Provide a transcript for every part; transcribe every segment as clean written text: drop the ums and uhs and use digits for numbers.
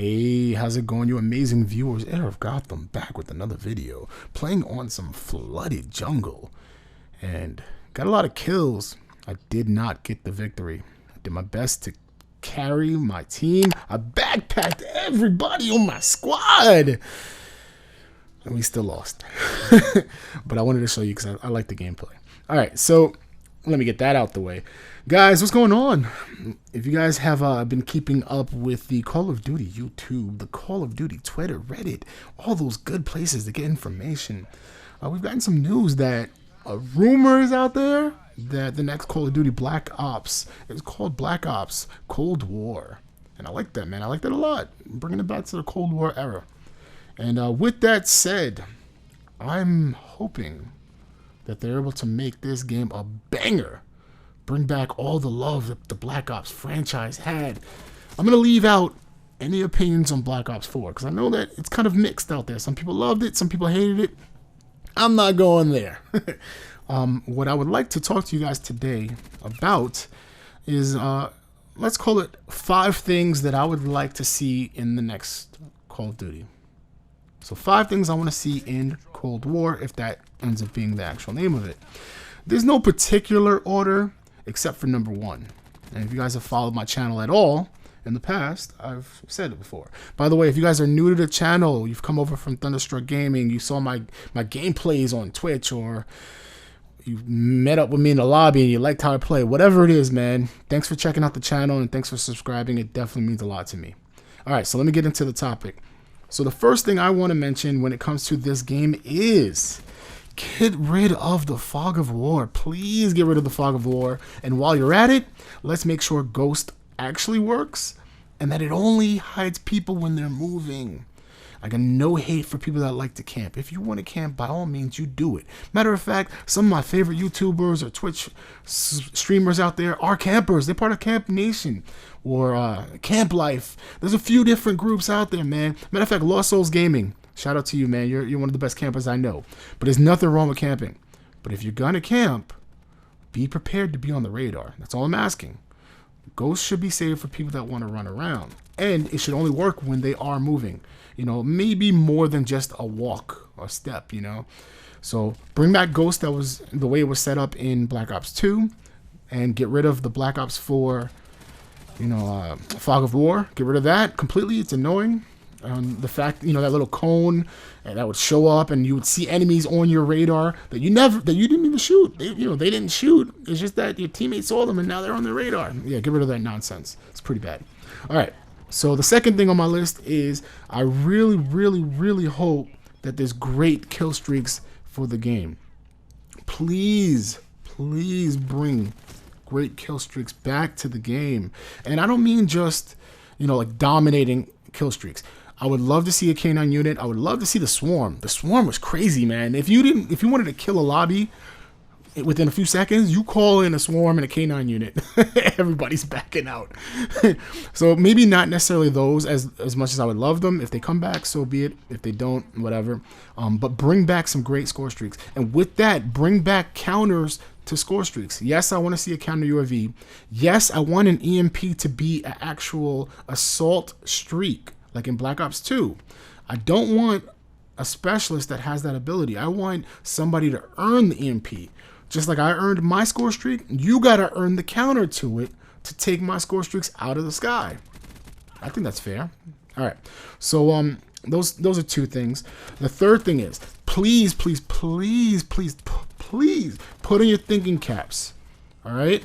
Hey, how's it going, you amazing viewers? Heir of Gotham back with another video, playing on some flooded jungle, and got a lot of kills. I did not get the victory. I did my best to carry my team. I backpacked everybody on my squad, and we still lost. But I wanted to show you because I like the gameplay. All right, so let me get that out the way. Guys, what's going on? If you guys have been keeping up with the Call of Duty YouTube, the Call of Duty Twitter, Reddit, all those good places to get information, we've gotten some news that rumors out there that the next Call of Duty Black Ops is called Black Ops Cold War. And I like that, man. I like that a lot. Bringing it back to the Cold War era. And with that said, I'm hoping that they're able to make this game a banger. Bring back all the love that the Black Ops franchise had. I'm going to leave out any opinions on Black Ops 4 because I know that it's kind of mixed out there. Some people loved it, some people hated it. I'm not going there. What I would like to talk to you guys today about is, let's call it 5 things that I would like to see in the next Call of Duty. So 5 things I want to see in Cold War, if that ends up being the actual name of it. There's no particular order except for number 1. And if you guys have followed my channel at all in the past, I've said it before. By the way, if you guys are new to the channel, you've come over from Thunderstruck Gaming, you saw my gameplays on Twitch, or you met up with me in the lobby and you liked how I play, whatever it is, man, thanks for checking out the channel and thanks for subscribing. It definitely means a lot to me. All right, so let me get into the topic. So the first thing I want to mention when it comes to this game is get rid of the fog of war. Please get rid of the fog of war. And while you're at it, let's make sure Ghost actually works and that it only hides people when they're moving. I got no hate for people that like to camp. If you want to camp, by all means, you do it. Matter of fact, some of my favorite YouTubers or Twitch streamers out there are campers. They're part of Camp Nation or Camp Life. There's a few different groups out there, man. Matter of fact, Lost Souls Gaming. Shout out to you, man. You're one of the best campers I know. But there's nothing wrong with camping. But if you're going to camp, be prepared to be on the radar. That's all I'm asking. Ghosts should be saved for people that want to run around. And it should only work when they are moving. You know, maybe more than just a walk or step, you know. So bring back Ghost. That was the way it was set up in Black Ops 2. And get rid of the Black Ops 4, you know, fog of war. Get rid of that completely. It's annoying. The fact, you know, that little cone and that would show up and you would see enemies on your radar that you didn't even shoot. They didn't shoot. It's just that your teammates saw them and now they're on the radar. Yeah, get rid of that nonsense. It's pretty bad. All right. So the second thing on my list is I really, really, really hope that there's great kill streaks for the game. Please, please bring great kill streaks back to the game. And I don't mean just, you know, like dominating kill streaks. I would love to see a K9 unit. I would love to see the Swarm. The Swarm was crazy, man. If you wanted to kill a lobby within a few seconds, you call in a Swarm and a K9 unit. Everybody's backing out. So maybe not necessarily those as much as I would love them. If they come back, so be it. If they don't, whatever. But bring back some great score streaks. And with that, bring back counters to score streaks. Yes, I want to see a counter UAV. Yes, I want an EMP to be an actual assault streak, like in Black Ops 2. I don't want a specialist that has that ability. I want somebody to earn the EMP. Just like I earned my score streak, you got to earn the counter to it to take my score streaks out of the sky. I think that's fair. All right. So those are 2 things. The third thing is please, please, please, please, please put on your thinking caps. All right?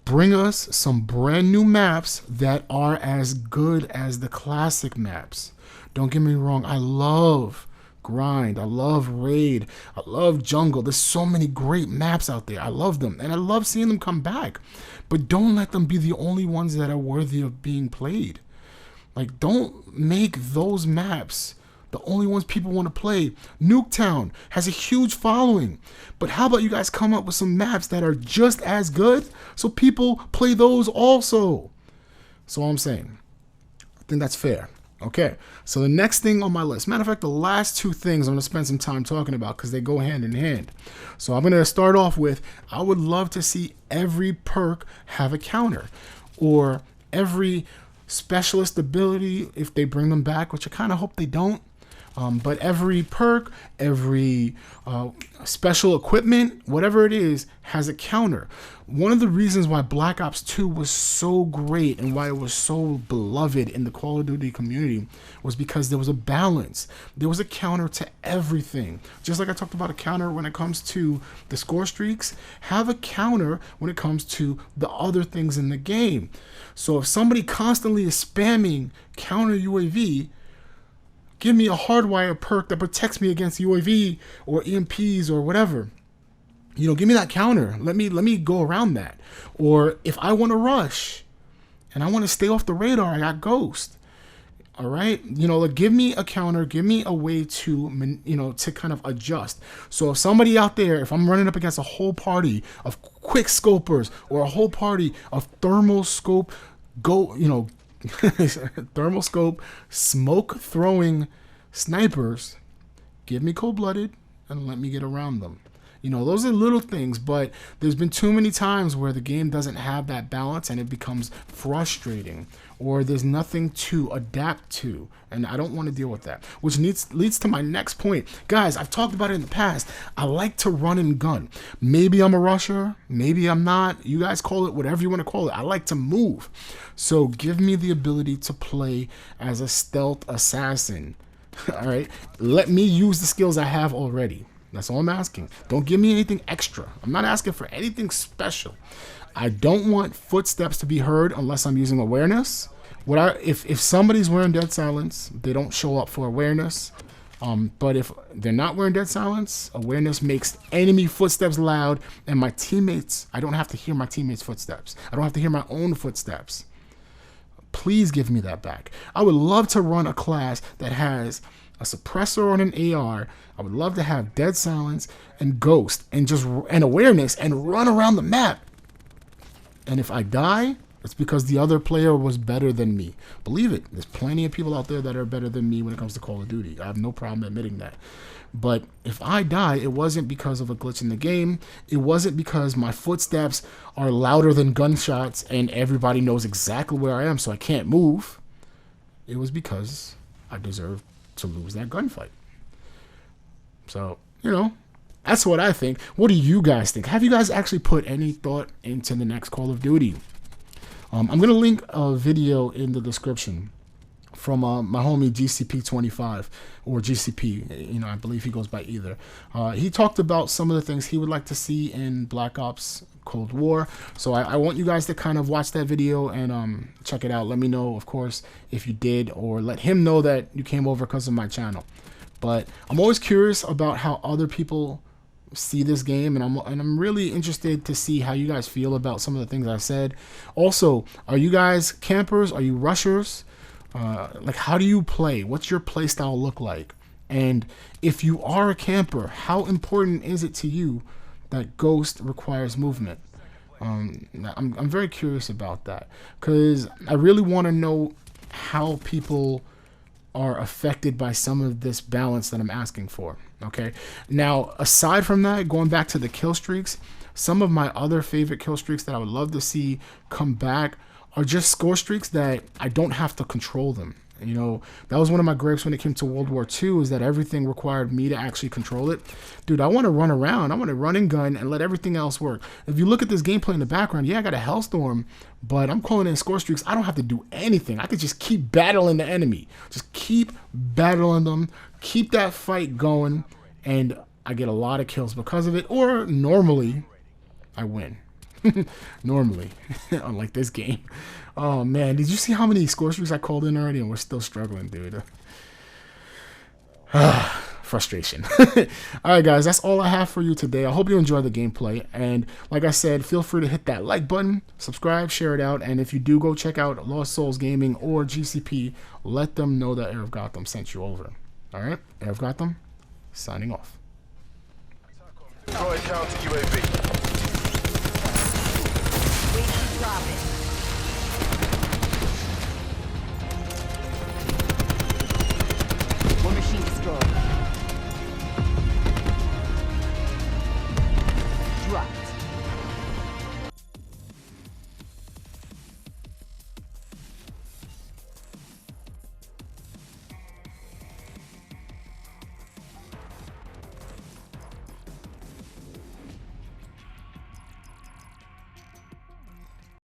Bring us some brand new maps that are as good as the classic maps. Don't get me wrong. I love Grind. I love Raid. I love Jungle. There's so many great maps out there. I love them. And I love seeing them come back. But don't let them be the only ones that are worthy of being played. Like, don't make those maps the only ones people want to play. Nuketown has a huge following. But how about you guys come up with some maps that are just as good so people play those also? That's all I'm saying. I think that's fair. Okay, so the next thing on my list, matter of fact, the last 2 things I'm going to spend some time talking about because they go hand in hand. So I'm going to start off with, I would love to see every perk have a counter, or every specialist ability if they bring them back, which I kind of hope they don't. But every perk, every special equipment, whatever it is, has a counter. One of the reasons why Black Ops 2 was so great and why it was so beloved in the Call of Duty community was because there was a balance. There was a counter to everything. Just like I talked about a counter when it comes to the score streaks, have a counter when it comes to the other things in the game. So if somebody constantly is spamming counter UAV, give me a hardwire perk that protects me against UAV or EMPs or whatever. You know, give me that counter. Let me go around that. Or if I want to rush and I want to stay off the radar, I got Ghost. All right, you know, like, give me a counter, give me a way to, you know, to kind of adjust. So if somebody out there, if I'm running up against a whole party of quick scopers or a whole party of thermal scope, thermal scope, smoke throwing snipers, give me cold-blooded and let me get around them. You know, those are little things, but there's been too many times where the game doesn't have that balance and it becomes frustrating, or there's nothing to adapt to, and I don't want to deal with that, which leads to my next point. Guys, I've talked about it in the past. I like to run and gun. Maybe I'm a rusher, maybe I'm not. You guys call it whatever you want to call it. I like to move. So give me the ability to play as a stealth assassin. All right, let me use the skills I have already. That's all I'm asking. Don't give me anything extra. I'm not asking for anything special. I don't want footsteps to be heard unless I'm using awareness. If somebody's wearing dead silence, they don't show up for awareness. But if they're not wearing dead silence, awareness makes enemy footsteps loud, and my teammates, I don't have to hear my teammates' footsteps. I don't have to hear my own footsteps. Please give me that back. I would love to run a class that has a suppressor on an AR. I would love to have dead silence and ghost and awareness and run around the map. And if I die, it's because the other player was better than me. Believe it, there's plenty of people out there that are better than me when it comes to Call of Duty. I have no problem admitting that. But if I die, it wasn't because of a glitch in the game. It wasn't because my footsteps are louder than gunshots and everybody knows exactly where I am so I can't move. It was because I deserved to lose that gunfight. So, you know, that's what I think. What do you guys think? Have you guys actually put any thought into the next Call of Duty? I'm going to link a video in the description from my homie GCP25 or GCP. You know, I believe he goes by either. He talked about some of the things he would like to see in Black Ops Cold War. So I want you guys to kind of watch that video and check it out. Let me know, of course, if you did, or let him know that you came over because of my channel. But I'm always curious about how other people see this game, and I'm really interested to see how you guys feel about some of the things I said. Also, are you guys campers? Are you rushers? Like, how do you play? What's your play style look like? And if you are a camper, how important is it to you that Ghost requires movement? I'm very curious about that, because I really want to know how people are affected by some of this balance that I'm asking for. Okay, now aside from that, going back to the kill streaks, some of my other favorite kill streaks that I would love to see come back are just score streaks that I don't have to control them. You know, that was one of my gripes when it came to World War II, is that everything required me to actually control it. Dude, I want to run around. I want to run and gun and let everything else work. If you look at this gameplay in the background, yeah, I got a Hellstorm, but I'm calling in score streaks. I don't have to do anything. I could just keep battling the enemy. Just keep battling them. Keep that fight going, and I get a lot of kills because of it. Or normally, I win. Normally, unlike this game. Oh man, did you see how many score streaks I called in already, and we're still struggling, dude? Frustration. Alright guys, that's all I have for you today. I hope you enjoyed the gameplay, and like I said, feel free to hit that like button, subscribe, share it out, and if you do go check out Lost Souls Gaming or GCP, let them know that Air of Gotham sent you over. Alright, Air of Gotham, signing off. Counter UAV. We can drop it.